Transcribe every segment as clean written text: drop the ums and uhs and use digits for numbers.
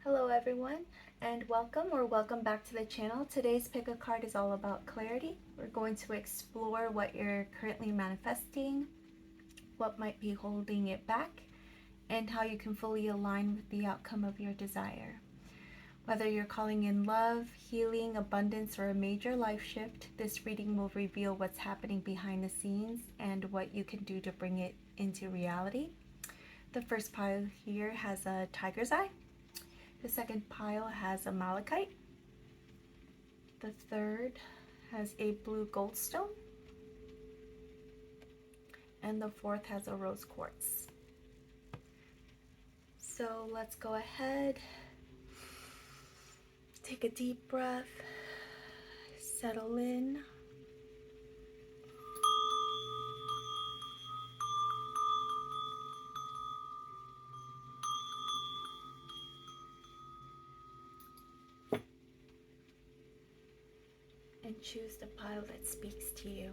Hello everyone, and welcome back to the channel. Today's pick a card is all about clarity. We're going to explore what you're currently manifesting, what might be holding it back, and how you can fully align with the outcome of your desire. Whether you're calling in love, healing, abundance, or a major life shift, this reading will reveal what's happening behind the scenes and what you can do to bring it into reality. The first pile here has a tiger's eye. The second pile has a malachite. The third has a blue goldstone. And the fourth has a rose quartz. So let's go ahead, take a deep breath, settle in. And choose the pile that speaks to you.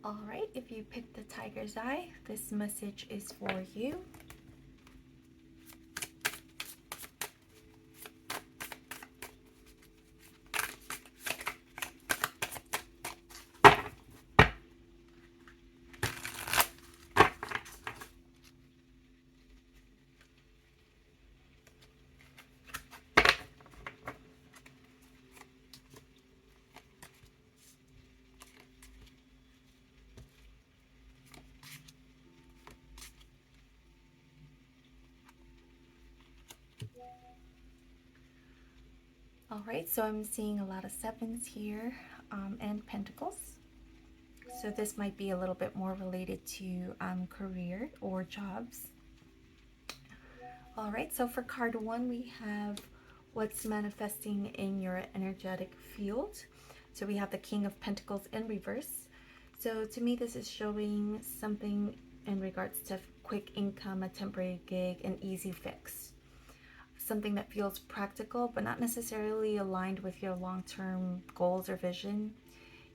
Alright, if you picked the tiger's eye, this message is for you. Alright, so I'm seeing a lot of sevens here and pentacles. So this might be a little bit more related to career or jobs. Alright, so for card one, we have what's manifesting in your energetic field. So we have the King of Pentacles in reverse. So to me, this is showing something in regards to quick income, a temporary gig, an easy fix. Something that feels practical, but not necessarily aligned with your long-term goals or vision.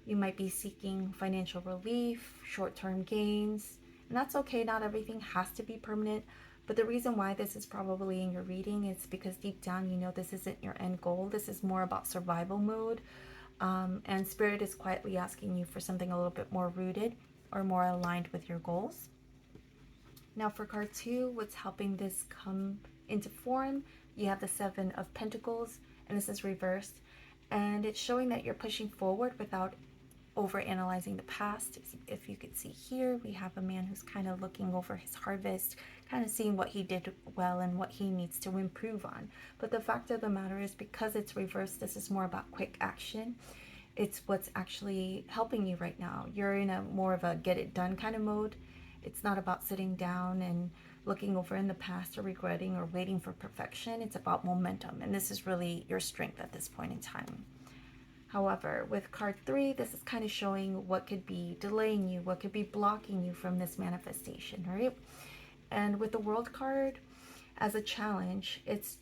You might be seeking financial relief, short-term gains, and that's okay. Not everything has to be permanent, but the reason why this is probably in your reading is because deep down you know this isn't your end goal. This is more about survival mode, and Spirit is quietly asking you for something a little bit more rooted or more aligned with your goals. Now for card two, what's helping this come into form? You have the Seven of Pentacles, and this is reversed, and it's showing that you're pushing forward without over analyzing the past. If you could see here, we have a man who's kind of looking over his harvest, kind of seeing what he did well and what he needs to improve on. But the fact of the matter is, because it's reversed, this is more about quick action. It's what's actually helping you right now. You're in a more of a get it done kind of mode. It's not about sitting down and looking over in the past or regretting or waiting for perfection. It's about momentum, and this is really your strength at this point in time. However, with card three, this is kind of showing what could be delaying you, what could be blocking you from this manifestation, right? And with the World card, as a challenge, it's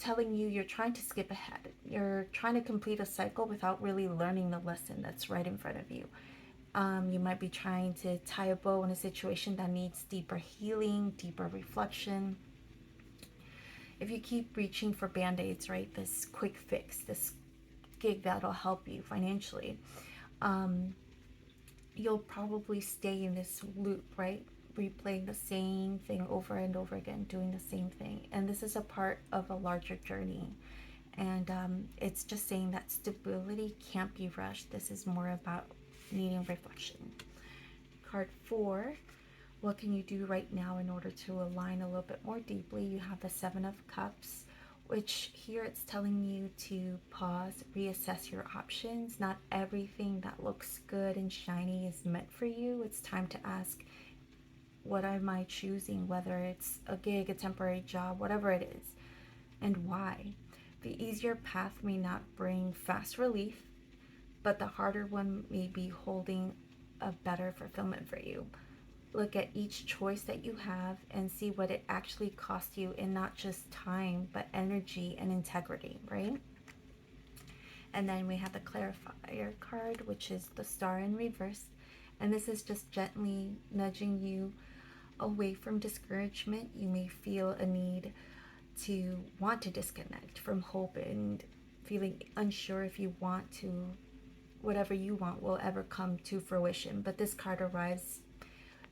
telling you you're trying to skip ahead. You're trying to complete a cycle without really learning the lesson that's right in front of you. You might be trying to tie a bow in a situation that needs deeper healing, deeper reflection. If you keep reaching for band-aids, right, this quick fix, this gig that'll help you financially, you'll probably stay in this loop, right? Replaying the same thing over and over again, doing the same thing. And this is a part of a larger journey. And it's just saying that stability can't be rushed. This is more about needing reflection. Card four, what can you do right now in order to align a little bit more deeply? You have the Seven of Cups, which here it's telling you to pause, reassess your options. Not everything that looks good and shiny is meant for you. It's time to ask, what am I choosing? Whether it's a gig, a temporary job, whatever it is, and why. The easier path may not bring fast relief, but the harder one may be holding a better fulfillment for you. Look at each choice that you have and see what it actually costs you in not just time, but energy and integrity, right? And then we have the clarifier card, which is the Star in reverse. And this is just gently nudging you away from discouragement. You may feel a need to want to disconnect from hope and feeling unsure if you want to, whatever you want will ever come to fruition. But this card arrives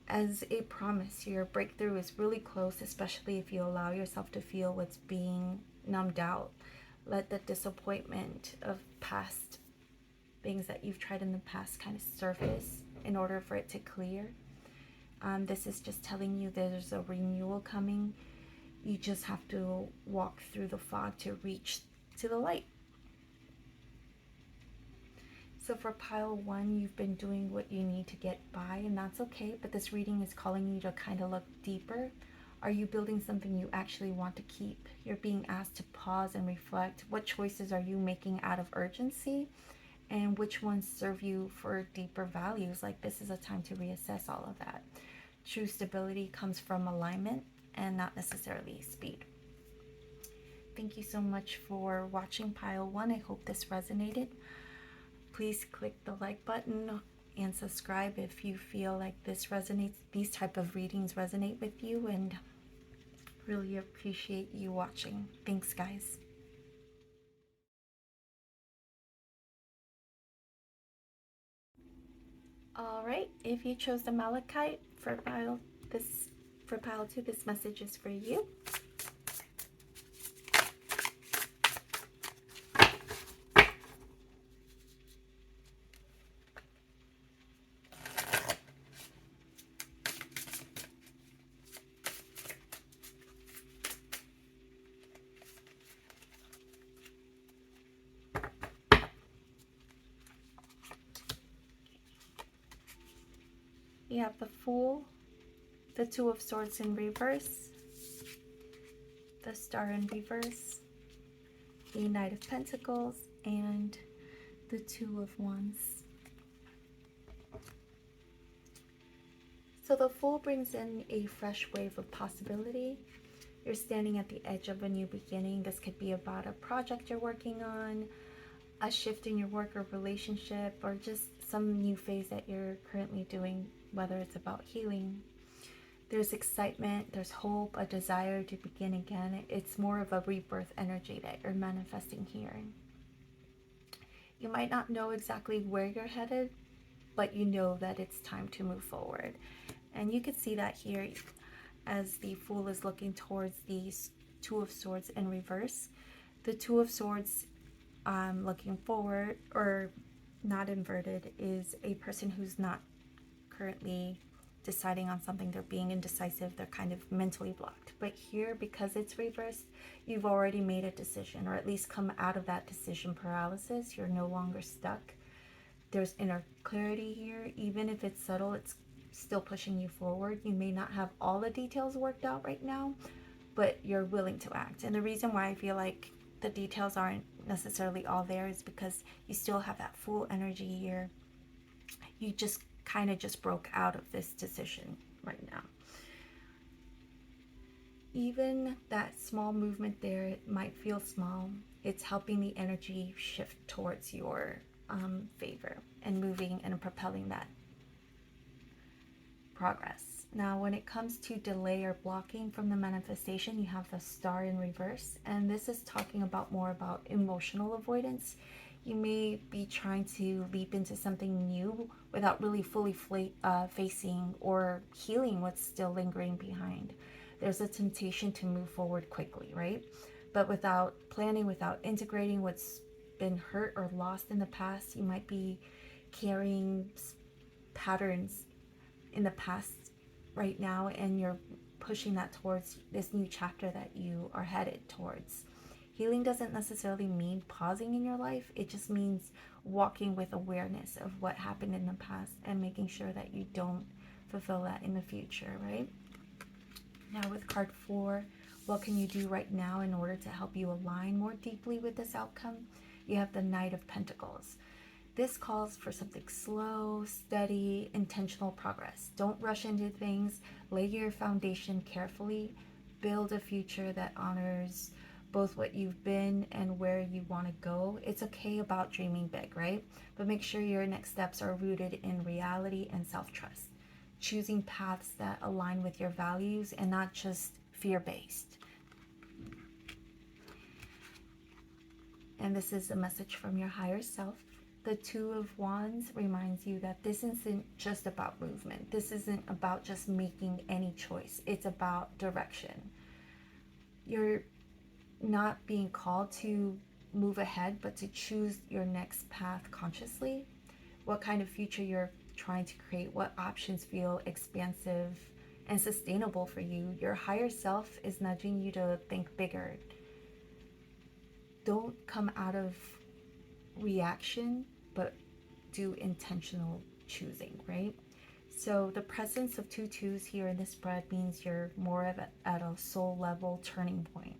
as a promise. Your breakthrough is really close, especially if you allow yourself to feel what's being numbed out. Let the disappointment of past things that you've tried in the past kind of surface in order for it to clear. This is just telling you there's a renewal coming. You just have to walk through the fog to reach to the light. So for pile 1, you've been doing what you need to get by, and that's okay, but this reading is calling you to kind of look deeper. Are you building something you actually want to keep? You're being asked to pause and reflect. What choices are you making out of urgency? And which ones serve you for deeper values? Like, this is a time to reassess all of that. True stability comes from alignment and not necessarily speed. Thank you so much for watching pile 1. I hope this resonated. Please click the like button and subscribe if you feel like this resonates, these type of readings resonate with you, and really appreciate you watching. Thanks, guys. All right, if you chose the Malachite for pile 2, this message is for you. We have the Fool, the Two of Swords in reverse, the Star in reverse, the Knight of Pentacles, and the Two of Wands. So the Fool brings in a fresh wave of possibility. You're standing at the edge of a new beginning. This could be about a project you're working on, a shift in your work or relationship, or just some new phase that you're currently doing, whether it's about healing. There's excitement, there's hope, a desire to begin again. It's more of a rebirth energy that you're manifesting here. You might not know exactly where you're headed, but you know that it's time to move forward. And you can see that here as the Fool is looking towards the Two of Swords in reverse. The Two of Swords looking forward, or not inverted, is a person who's not currently deciding on something. They're being indecisive. They're kind of mentally blocked. But here, because it's reversed, you've already made a decision, or at least come out of that decision paralysis. You're no longer stuck. There's inner clarity here. Even if it's subtle, it's still pushing you forward. You may not have all the details worked out right now, but you're willing to act. And the reason why I feel like the details aren't necessarily all there is because you still have that Fool energy here. You just kind of just broke out of this decision right now. Even that small movement there, it might feel small. It's helping the energy shift towards your favor and moving and propelling that progress. Now, when it comes to delay or blocking from the manifestation, you have the Star in reverse, and this is talking about more about emotional avoidance. You may be trying to leap into something new without really fully facing or healing what's still lingering behind. There's a temptation to move forward quickly, right? But without planning, without integrating what's been hurt or lost in the past, you might be carrying patterns in the past right now, and you're pushing that towards this new chapter that you are headed towards. Healing doesn't necessarily mean pausing in your life. It just means walking with awareness of what happened in the past and making sure that you don't fulfill that in the future, right? Now with card 4, what can you do right now in order to help you align more deeply with this outcome? You have the Knight of Pentacles. This calls for something slow, steady, intentional progress. Don't rush into things. Lay your foundation carefully. Build a future that honors both what you've been and where you want to go. It's okay about dreaming big, right? But make sure your next steps are rooted in reality and self-trust. Choosing paths that align with your values and not just fear-based. And this is a message from your higher self. The Two of Wands reminds you that this isn't just about movement. This isn't about just making any choice. It's about direction. You're not being called to move ahead, but to choose your next path consciously. What kind of future you're trying to create, what options feel expansive and sustainable for you. Your higher self is nudging you to think bigger. Don't come out of reaction, but do intentional choosing, right? So the presence of 2 2s here in this spread means you're more of at a soul level turning point.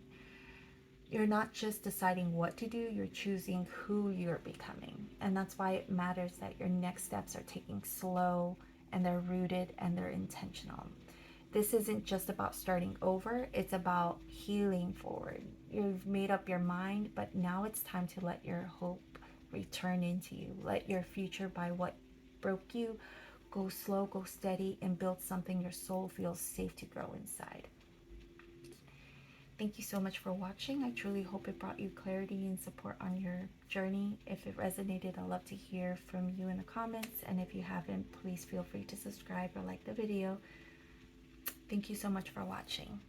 You're not just deciding what to do, you're choosing who you're becoming. And that's why it matters that your next steps are taking slow and they're rooted and they're intentional. This isn't just about starting over, it's about healing forward. You've made up your mind, but now it's time to let your hope return into you. Let your future by what broke you go slow, go steady, and build something your soul feels safe to grow inside. Thank you so much for watching. I truly hope it brought you clarity and support on your journey. If it resonated, I'd love to hear from you in the comments. And if you haven't, please feel free to subscribe or like the video. Thank you so much for watching.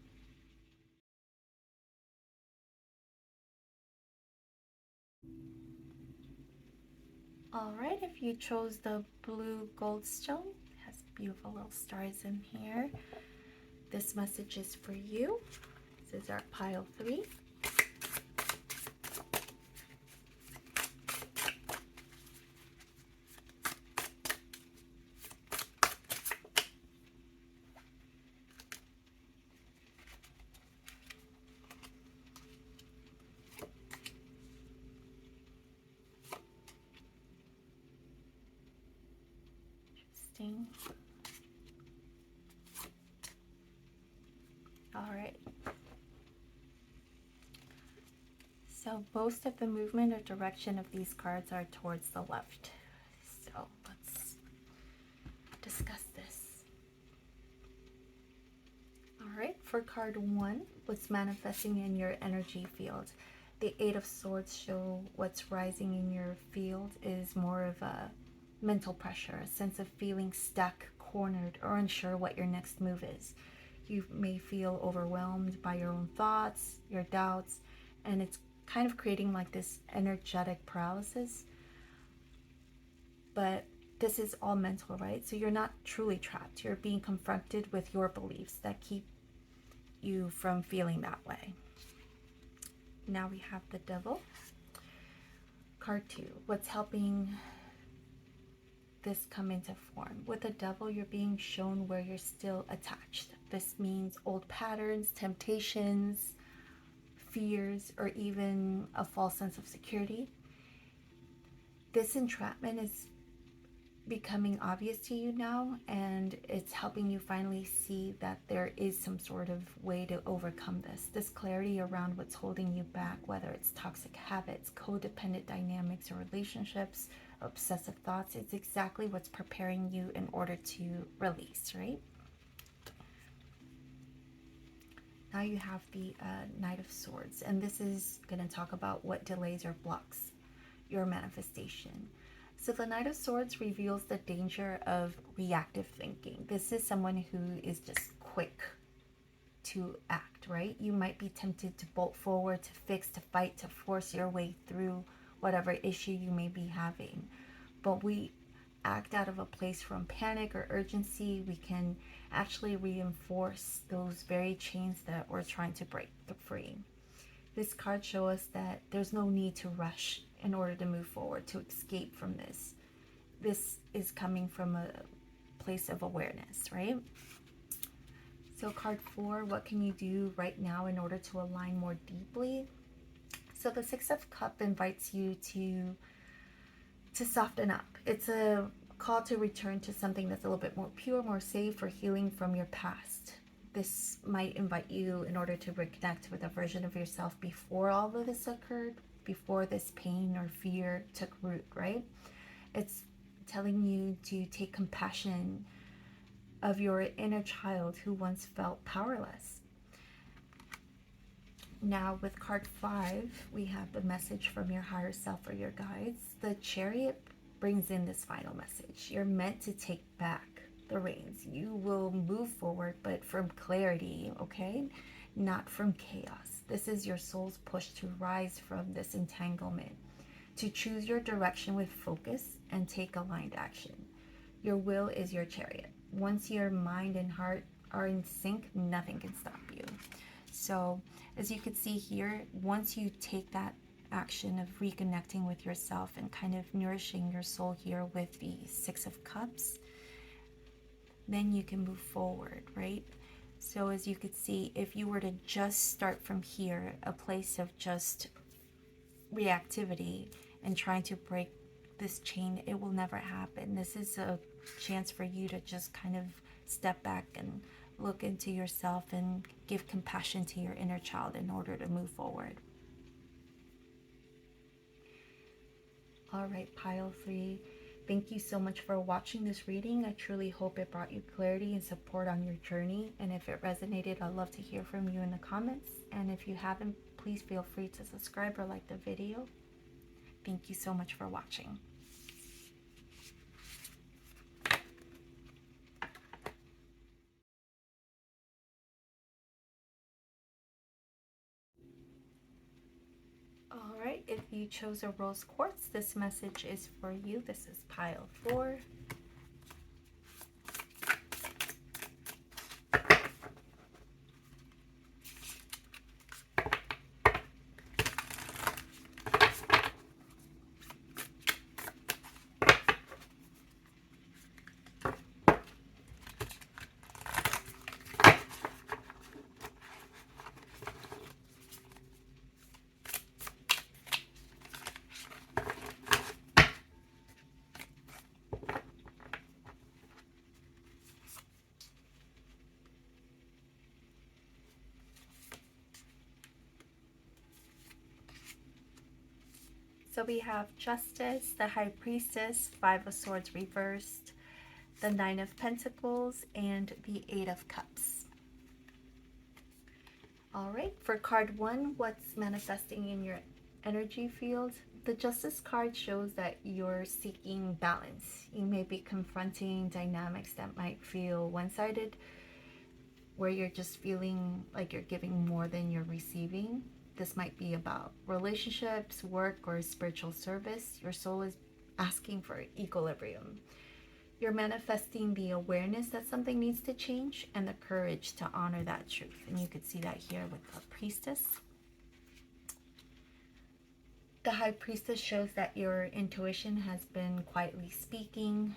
Alright, if you chose the blue gold stone, it has beautiful little stars in here. This message is for you. This is our pile 3. Interesting. Alright. So most of the movement or direction of these cards are towards the left. So let's discuss this. Alright, for card 1, what's manifesting in your energy field? The 8 of Swords show what's rising in your field is more of a mental pressure, a sense of feeling stuck, cornered, or unsure what your next move is. You may feel overwhelmed by your own thoughts, your doubts, and it's kind of creating like this energetic paralysis. But this is all mental, right? So you're not truly trapped. You're being confronted with your beliefs that keep you from feeling that way. Now we have the Devil. Card 2, what's helping this come into form? With the Devil, you're being shown where you're still attached. This means old patterns, temptations, fears, or even a false sense of security. This entrapment is becoming obvious to you now, and it's helping you finally see that there is some sort of way to overcome this. This clarity around what's holding you back, whether it's toxic habits, codependent dynamics, or relationships, obsessive thoughts, it's exactly what's preparing you in order to release, right? Now you have the Knight of Swords, and this is going to talk about what delays or blocks your manifestation. So the Knight of Swords reveals the danger of reactive thinking. This is someone who is just quick to act, right? You might be tempted to bolt forward, to fix, to fight, to force your way through whatever issue you may be having. But we act out of a place from panic or urgency. We can actually reinforce those very chains that we're trying to break free. This card shows us that there's no need to rush in order to move forward, to escape from this. This is coming from a place of awareness, right? So card 4, what can you do right now in order to align more deeply? So the 6 of Cups invites you to soften up. It's a call to return to something that's a little bit more pure, more safe, or healing from your past. this might invite you in order to reconnect with a version of yourself before all of this occurred, before this pain or fear took root, right? It's telling you to take compassion of your inner child who once felt powerless. Now with card 5, we have the message from your higher self or your guides. The Chariot brings in this final message. You're meant to take back the reins. You will move forward, but from clarity, okay? Not from chaos. This is your soul's push to rise from this entanglement, to choose your direction with focus and take aligned action. Your will is your chariot. Once your mind and heart are in sync, nothing can stop you. So as you can see here, once you take that action of reconnecting with yourself and kind of nourishing your soul here with the 6 of Cups, then you can move forward, right? So as you could see, if you were to just start from here, a place of just reactivity and trying to break this chain, it will never happen. This is a chance for you to just kind of step back and look into yourself and give compassion to your inner child in order to move forward. All right, pile 3. Thank you so much for watching this reading. I truly hope it brought you clarity and support on your journey. And if it resonated, I'd love to hear from you in the comments. And if you haven't, please feel free to subscribe or like the video. Thank you so much for watching. All right, if you chose a rose quartz, this message is for you. This is pile 4. So we have Justice, the High Priestess, 5 of Swords reversed, the 9 of Pentacles, and the 8 of Cups. All right, for card 1, what's manifesting in your energy field? The Justice card shows that you're seeking balance. You may be confronting dynamics that might feel one-sided, where you're just feeling like you're giving more than you're receiving. This might be about relationships, work, or spiritual service. Your soul is asking for equilibrium. You're manifesting the awareness that something needs to change and the courage to honor that truth. And you could see that here with the Priestess. The High Priestess shows that your intuition has been quietly speaking.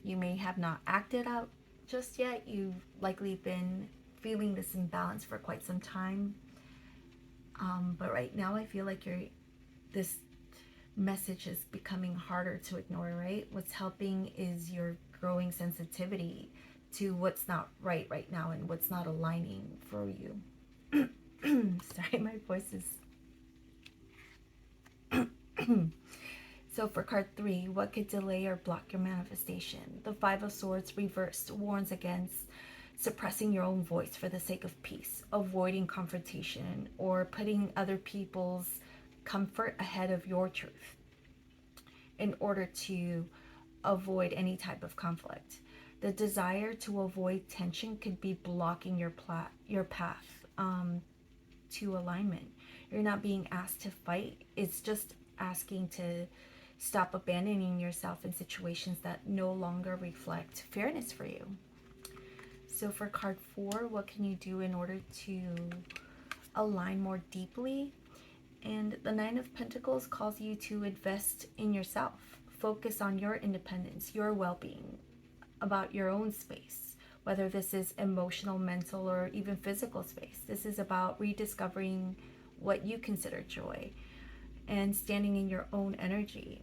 You may have not acted out just yet. You've likely been feeling this imbalance for quite some time. But right now I feel like this message is becoming harder to ignore, right? What's helping is your growing sensitivity to what's not right now and what's not aligning for you. Sorry, my voice is... So for card 3, what could delay or block your manifestation? The 5 of Swords reversed warns against suppressing your own voice for the sake of peace, avoiding confrontation, or putting other people's comfort ahead of your truth in order to avoid any type of conflict. The desire to avoid tension could be blocking your path to alignment. You're not being asked to fight. It's just asking to stop abandoning yourself in situations that no longer reflect fairness for you. So for card 4, what can you do in order to align more deeply? And the 9 of Pentacles calls you to invest in yourself. Focus on your independence, your well-being, about your own space, whether this is emotional, mental, or even physical space. This is about rediscovering what you consider joy and standing in your own energy.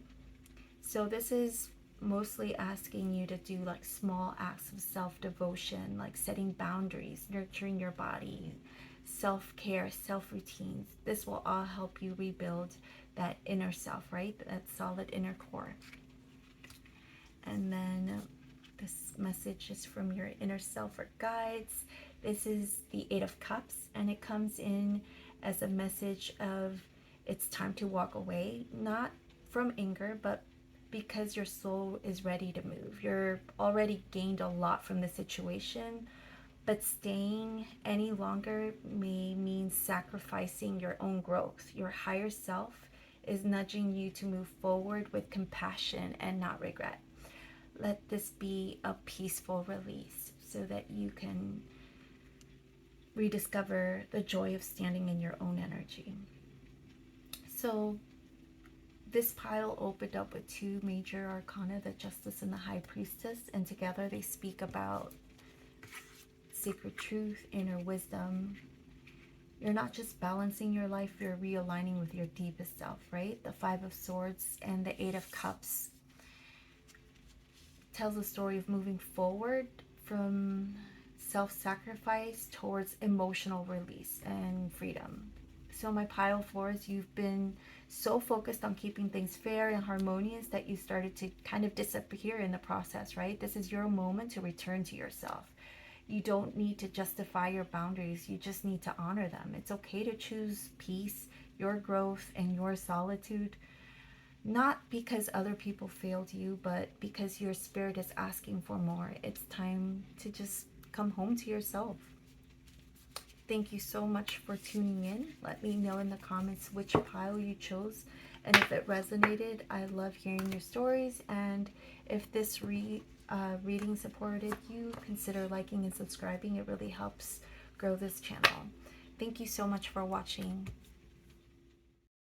So this is mostly asking you to do like small acts of self-devotion, like setting boundaries, nurturing your body, self-care, self-routines. This will all help you rebuild that inner self, right? That solid inner core. And then this message is from your inner self or guides. This is the Eight of Cups, and it comes in as a message of it's time to walk away, not from anger, but because your soul is ready to move. You're already gained a lot from the situation, but staying any longer may mean sacrificing your own growth. Your higher self is nudging you to move forward with compassion and not regret. Let this be a peaceful release so that you can rediscover the joy of standing in your own energy. So this pile opened up with two major arcana, the Justice and the High Priestess, and together they speak about sacred truth, inner wisdom. You're not just balancing your life, you're realigning with your deepest self, right? The Five of Swords and the Eight of Cups tells a story of moving forward from self-sacrifice towards emotional release and freedom. So my pile fours, you've been so focused on keeping things fair and harmonious that you started to kind of disappear in the process, right? This is your moment to return to yourself. You don't need to justify your boundaries. You just need to honor them. It's okay to choose peace, your growth, and your solitude. Not because other people failed you, but because your spirit is asking for more. It's time to just come home to yourself. Thank you so much for tuning in. Let me know in the comments which pile you chose. And if it resonated, I love hearing your stories. And if this reading supported you, consider liking and subscribing. It really helps grow this channel. Thank you so much for watching.